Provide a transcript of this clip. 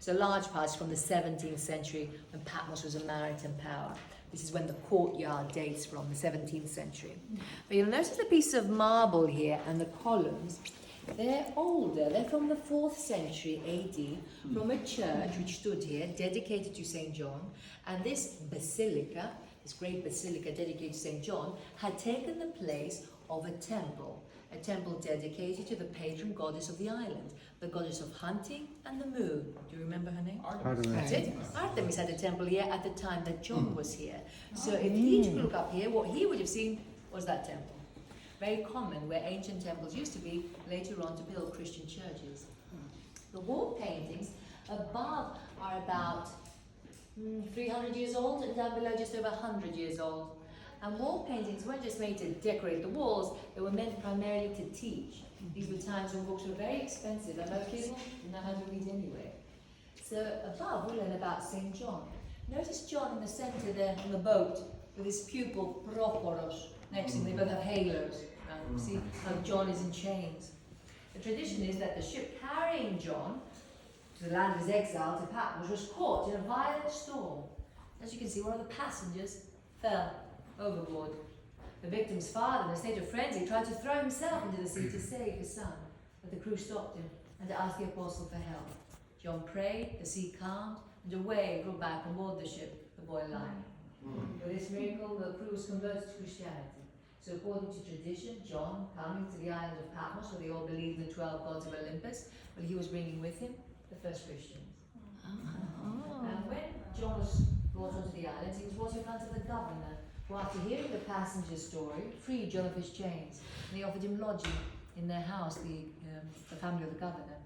So large parts from the 17th century when Patmos was a maritime power. This is when the courtyard dates from, the 17th century. But you'll notice the piece of marble here and the columns. They're older. They're from the 4th century AD, from a church which stood here, dedicated to St. John. And this basilica, this great basilica dedicated to St. John, had taken the place of a temple dedicated to the patron goddess of the island, the goddess of hunting and the moon. Do you remember her name? Artemis. That's it. Artemis had a temple here at the time that John was here. So if he took a look up here, what he would have seen was that temple. Very common where ancient temples used to be, later on to build Christian churches. The wall paintings above are about 300 years old, and down below just over 100 years old. And wall paintings weren't just made to decorate the walls, they were meant primarily to teach. These were times when books were very expensive and most people didn't know how to read anyway. So above we learn about St. John. Notice John in the centre there on the boat with his pupil Prokoros next to him. They both have halos. See how John is in chains. The tradition is that the ship carrying John to the land of his exile to Patmos was caught in a violent storm. As you can see, one of the passengers fell overboard. The victim's father, in a state of frenzy, tried to throw himself into the sea to save his son, but the crew stopped him and asked the apostle for help. John prayed, the sea calmed, and a wave brought back on board the ship the boy alive. With this miracle, the crew was converted to Christianity. So according to tradition, John, coming to the island of Patmos, where they all believed in the 12 gods of Olympus, well, he was bringing with him the first Christians. And when John was brought onto the island, he was brought in front of the governor, who, after hearing the passenger's story, freed John of his chains, and they offered him lodging in their house, the family of the governor.